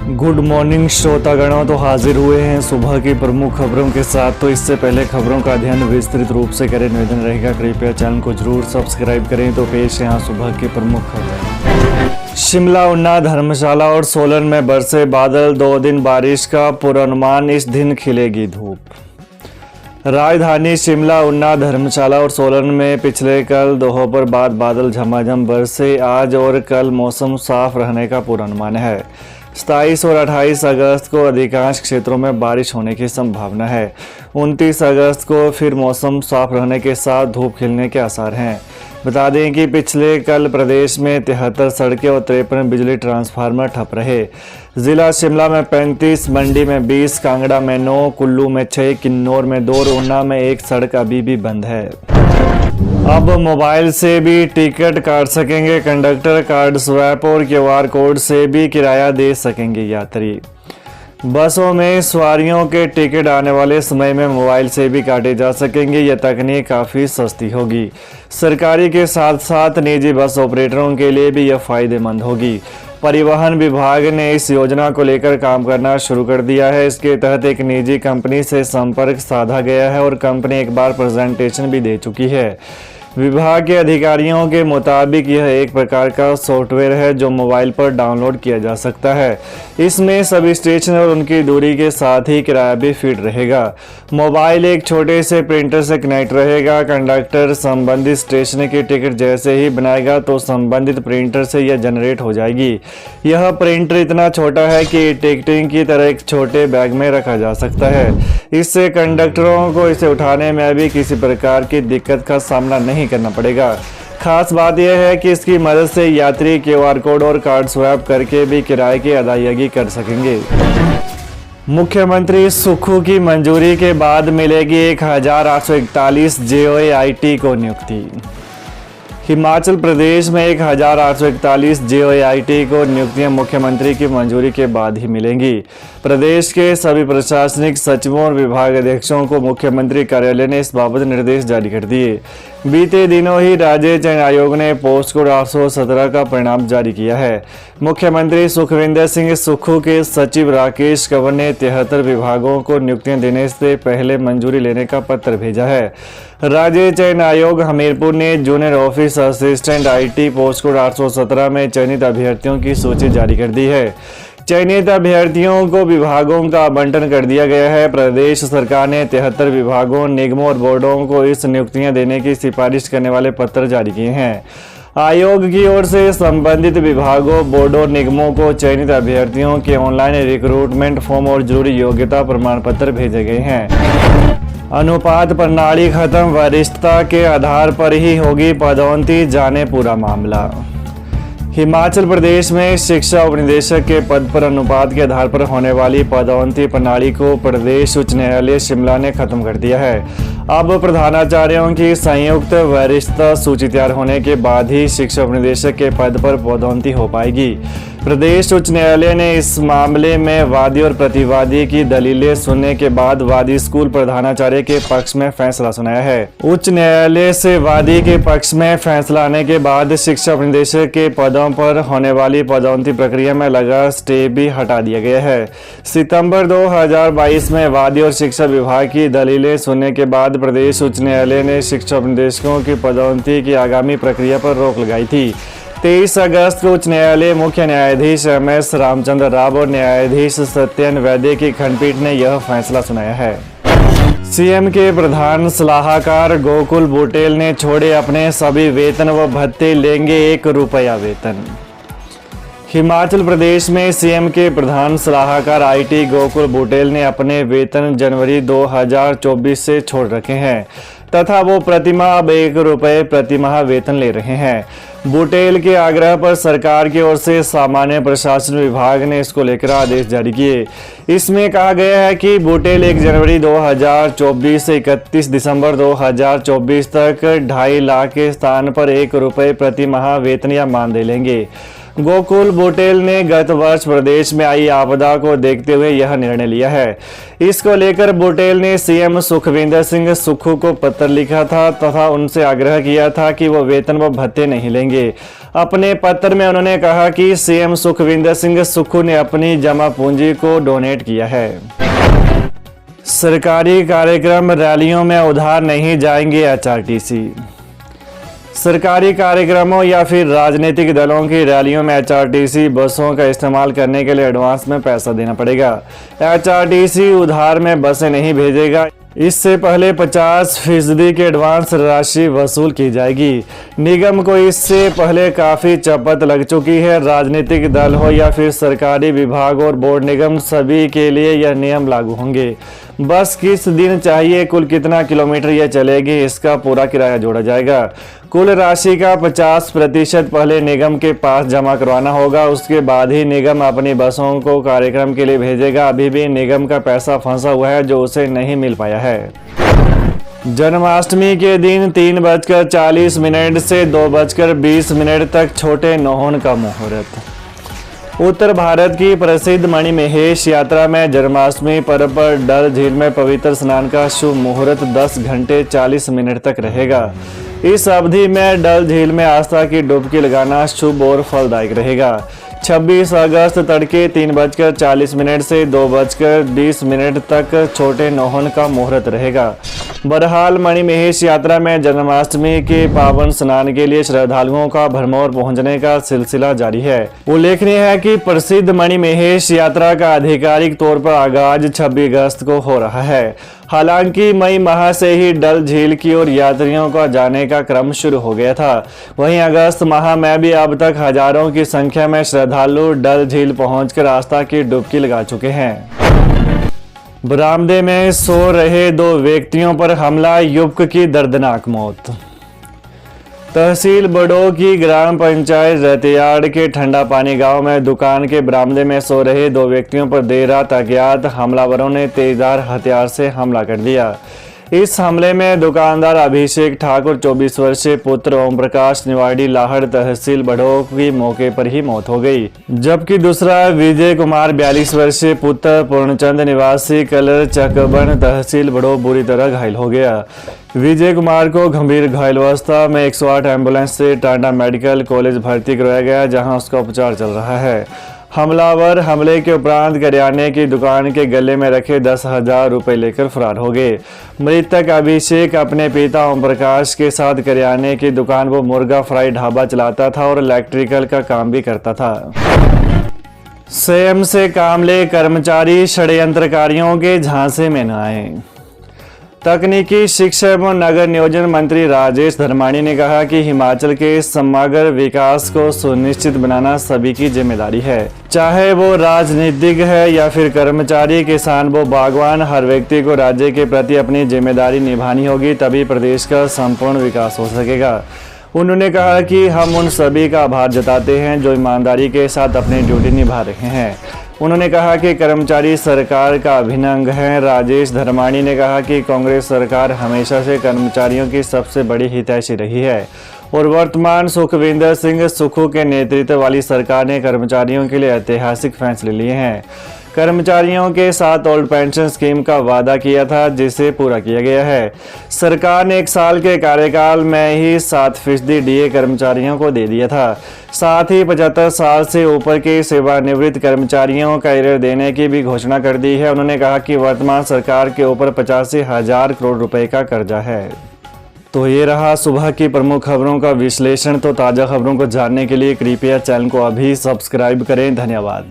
Good morning श्रोतागणों, तो हाजिर हुए हैं सुबह की प्रमुख खबरों के साथ। तो इससे पहले खबरों का अध्ययन विस्तृत रूप से करें, निवेदन रहेगा कृपया चैनल को जरूर सब्सक्राइब करें। तो पेश यहाँ सुबह की प्रमुख खबरें। शिमला, उन्ना, धर्मशाला और सोलन में बरसे बादल, 2 दिन बारिश का पूर्वानुमान, इस दिन खिलेगी धूप। राजधानी शिमला, उन्ना, धर्मशाला और सोलन में पिछले कल दोपहर बाद बादल झमाझम बरसे। आज और कल मौसम साफ रहने का पूर्वानुमान है। 27 और 28 अगस्त को अधिकांश क्षेत्रों में बारिश होने की संभावना है। 29 अगस्त को फिर मौसम साफ रहने के साथ धूप खिलने के आसार हैं। बता दें कि पिछले कल प्रदेश में 73 सड़कें और 53 बिजली ट्रांसफार्मर ठप रहे। जिला शिमला में 35, मंडी में 20, कांगड़ा में 9, कुल्लू में 6, किन्नौर में 2 और ऊना में 1 सड़क अभी भी बंद है। अब मोबाइल से भी टिकट काट सकेंगे कंडक्टर, कार्ड स्वैप और QR कोड से भी किराया दे सकेंगे यात्री। बसों में सवारियों के टिकट आने वाले समय में मोबाइल से भी काटे जा सकेंगे। यह तकनीक काफ़ी सस्ती होगी। सरकारी के साथ साथ निजी बस ऑपरेटरों के लिए भी यह फायदेमंद होगी। परिवहन विभाग ने इस योजना को लेकर काम करना शुरू कर दिया है। इसके तहत एक निजी कंपनी से संपर्क साधा गया है और कंपनी एक बार प्रेजेंटेशन भी दे चुकी है। विभाग के अधिकारियों के मुताबिक यह एक प्रकार का सॉफ्टवेयर है जो मोबाइल पर डाउनलोड किया जा सकता है। इसमें सभी स्टेशन और उनकी दूरी के साथ ही किराया भी फिट रहेगा। मोबाइल एक छोटे से प्रिंटर से कनेक्ट रहेगा। कंडक्टर संबंधित स्टेशन की टिकट जैसे ही बनाएगा तो संबंधित प्रिंटर से यह जनरेट हो जाएगी। यह प्रिंटर इतना छोटा है कि टिकटिंग की तरह एक छोटे बैग में रखा जा सकता है। इससे कंडक्टरों को इसे उठाने में भी किसी प्रकार की दिक्कत का सामना नहीं करना पड़ेगा। खास बात यह है कि इसकी मदद से यात्री QR कोड और कार्ड स्वैप करके भी किराए की अदायगी कर सकेंगे। मुख्यमंत्री सुक्खू की मंजूरी के बाद मिलेगी 1841 JOAIT को नियुक्ति। हिमाचल प्रदेश में 1841 JOAIT को नियुक्तियां मुख्यमंत्री की मंजूरी के बाद ही मिलेंगी। प्रदेश के सभी प्रशासनिक सचिवों और विभागाध्यक्षों को मुख्यमंत्री कार्यालय ने इस बाबत निर्देश जारी कर दिए। बीते दिनों ही राज्य चयन आयोग ने पोस्ट कोड 817 का परिणाम जारी किया है। मुख्यमंत्री सुखविंदर सिंह सुक्खू के सचिव राकेश कंवर ने 73 विभागों को नियुक्तियां देने से पहले मंजूरी लेने का पत्र भेजा है। राज्य चयन आयोग हमीरपुर ने junior office assistant IT post code 817 में चयनित अभ्यर्थियों की सूची जारी कर दी है। चयनित अभ्यर्थियों को विभागों का आवंटन कर दिया गया है। प्रदेश सरकार ने 73 विभागों, निगमों और बोर्डों को इस नियुक्तियां देने की सिफारिश करने वाले पत्र जारी किए हैं। आयोग की ओर से संबंधित विभागों, बोर्डों और निगमों को चयनित अभ्यर्थियों के ऑनलाइन रिक्रूटमेंट फॉर्म और जरूरी योग्यता प्रमाण पत्र भेजे गए हैं। अनुपात प्रणाली खत्म, वरिष्ठता के आधार पर ही होगी पदोन्नति, जाने पूरा मामला। हिमाचल प्रदेश में शिक्षा उपनिदेशक के पद पर अनुपात के आधार पर होने वाली पदोन्नति प्रणाली को प्रदेश उच्च न्यायालय शिमला ने खत्म कर दिया है। अब प्रधानाचार्यों की संयुक्त वरिष्ठता सूची तैयार होने के बाद ही शिक्षा उपनिदेशक के पद पर पदोन्नति हो पाएगी। प्रदेश उच्च न्यायालय ने इस मामले में वादी और प्रतिवादी की दलीलें सुनने के बाद वादी स्कूल प्रधानाचार्य के पक्ष में फैसला सुनाया है। उच्च न्यायालय से वादी के पक्ष में फैसला आने के बाद शिक्षा उपनिदेशक के पदों पर होने वाली पदोन्नति प्रक्रिया में लगा स्टे भी हटा दिया गया है। सितंबर 2022 में वादी और शिक्षा विभाग की दलीलें सुनने के बाद प्रदेश उच्च न्यायालय ने शिक्षा उपनिदेशकों की पदोन्नति की आगामी प्रक्रिया पर रोक लगाई थी। 23 अगस्त को उच्च न्यायालय मुख्य न्यायाधीश MS रामचंद्र राव और न्यायाधीश सत्यन वैद्य की खंडपीठ ने यह फैसला सुनाया है। CM के प्रधान सलाहकार गोकुल बुटेल ने छोड़े अपने सभी वेतन व भत्ते, लेंगे ₹1 वेतन। हिमाचल प्रदेश में CM के प्रधान सलाहकार IT गोकुल बुटेल ने अपने वेतन जनवरी 2024 से छोड़ रखे हैं तथा वो प्रतिमाह अब ₹1 प्रतिमाह वेतन ले रहे हैं। बुटेल के आग्रह पर सरकार की ओर से सामान्य प्रशासन विभाग ने इसको लेकर आदेश जारी किए। इसमें कहा गया है कि बुटेल 1 जनवरी 2024 से 31 दिसंबर 2024 तक 2.5 लाख के स्थान पर ₹1 प्रति माह वेतन या मानदेय लेंगे। गोकुल बुटेल ने गत वर्ष प्रदेश में आई आपदा को देखते हुए यह निर्णय लिया है। इसको लेकर बुटेल ने सीएम सुखविंदर सिंह सुक्खू को पत्र लिखा था तथा उनसे आग्रह किया था कि वो वेतन व भत्ते नहीं लेंगे। अपने पत्र में उन्होंने कहा कि सीएम सुखविंदर सिंह सुक्खू ने अपनी जमा पूंजी को डोनेट किया है। सरकारी कार्यक्रम रैलियों में उधार नहीं जाएंगे एचआरटीसी। सरकारी कार्यक्रमों या फिर राजनीतिक दलों की रैलियों में एचआरटीसी बसों का इस्तेमाल करने के लिए एडवांस में पैसा देना पड़ेगा। एचआरटीसी उधार में बसें नहीं भेजेगा। इससे पहले 50% की एडवांस राशि वसूल की जाएगी। निगम को इससे पहले काफ़ी चपत लग चुकी है। राजनीतिक दल हो या फिर सरकारी विभाग और बोर्ड निगम, सभी के लिए यह नियम लागू होंगे। बस किस दिन चाहिए, कुल कितना किलोमीटर यह चलेगी, इसका पूरा किराया जोड़ा जाएगा। कुल राशि का 50% पहले निगम के पास जमा करवाना होगा। उसके बाद ही निगम अपनी बसों को कार्यक्रम के लिए भेजेगा। अभी भी निगम का पैसा फंसा हुआ है जो उसे नहीं मिल पाया है। जन्माष्टमी के दिन 3:40 से 2:20 तक छोटे नौहन का मुहूर्त। उत्तर भारत की प्रसिद्ध मणिमहेश यात्रा में जन्माष्टमी पर्व पर डल झील में पवित्र स्नान का शुभ मुहूर्त 10:40 तक रहेगा। इस अवधि में डल झील में आस्था की डुबकी लगाना शुभ और फलदायक रहेगा। 26 अगस्त तड़के 3:40 से 2:20 तक छोटे नौहन का मुहूर्त रहेगा। बहरहाल मणिमहेश यात्रा में जन्माष्टमी के पावन स्नान के लिए श्रद्धालुओं का भरमौर पहुंचने का सिलसिला जारी है। उल्लेखनीय है कि प्रसिद्ध मणिमहेश यात्रा का आधिकारिक तौर पर आगाज 26 अगस्त को हो रहा है। हालांकि मई माह से ही डल झील की ओर यात्रियों का जाने का क्रम शुरू हो गया था। वहीं अगस्त माह में भी अब तक हजारों की संख्या में श्रद्धालु डल झील पहुंचकर आस्था की डुबकी लगा चुके हैं। बरामदे में सो रहे 2 व्यक्तियों पर हमला, युवक की दर्दनाक मौत। तहसील बड़ो की ग्राम पंचायत रतियाड़ के ठंडा पानी गांव में दुकान के बरामदे में सो रहे 2 व्यक्तियों पर देर रात अज्ञात हमलावरों ने तेजधार हथियार से हमला कर दिया। इस हमले में दुकानदार अभिषेक ठाकुर 24 वर्षीय पुत्र ओम प्रकाश निवाड़ी लाहड़ तहसील बड़ो की मौके पर ही मौत हो गई, जबकि दूसरा विजय कुमार 42 वर्षीय पुत्र पूर्णचंद निवासी कलर चकबन तहसील बड़ो बुरी तरह घायल हो गया। विजय कुमार को गंभीर घायल अवस्था में 108 एम्बुलेंस से टांडा मेडिकल कॉलेज भर्ती करवाया गया, जहां उसका उपचार चल रहा है। हमलावर हमले के उपरांत करियाने की दुकान के गले में रखे 10,000 रुपए लेकर फरार हो गए। मृतक अभिषेक अपने पिता ओम प्रकाश के साथ करियाने की दुकान वो मुर्गा फ्राई ढाबा चलाता था और इलेक्ट्रिकल का काम भी करता था। संयम से काम ले कर्मचारी षड्यंत्रकारियों के झांसे में न आए। तकनीकी शिक्षा एवं नगर नियोजन मंत्री राजेश धर्माणी ने कहा कि हिमाचल के समग्र विकास को सुनिश्चित बनाना सभी की जिम्मेदारी है। चाहे वो राजनीतिज्ञ है या फिर कर्मचारी, किसान, वो बागवान, हर व्यक्ति को राज्य के प्रति अपनी जिम्मेदारी निभानी होगी, तभी प्रदेश का संपूर्ण विकास हो सकेगा। उन्होंने कहा कि हम उन सभी का आभार जताते हैं जो ईमानदारी के साथ अपनी ड्यूटी निभा रहे हैं। उन्होंने कहा कि कर्मचारी सरकार का अभिन्न अंग है। राजेश धर्माणी ने कहा कि कांग्रेस सरकार हमेशा से कर्मचारियों की सबसे बड़ी हितैषी रही है और वर्तमान सुखविंदर सिंह सुक्खू के नेतृत्व वाली सरकार ने कर्मचारियों के लिए ऐतिहासिक फैसले लिए हैं। कर्मचारियों के साथ ओल्ड पेंशन स्कीम का वादा किया था, जिसे पूरा किया गया है। सरकार ने 1 साल के कार्यकाल में ही 7% डीए कर्मचारियों को दे दिया था। साथ ही 75 साल से ऊपर के सेवानिवृत्त कर्मचारियों का एरियर देने की भी घोषणा कर दी है। उन्होंने कहा कि वर्तमान सरकार के ऊपर 85,000 करोड़ रुपए का कर्जा है। तो ये रहा सुबह की प्रमुख खबरों का विश्लेषण। तो ताज़ा खबरों को जानने के लिए कृपया चैनल को अभी सब्सक्राइब करें। धन्यवाद।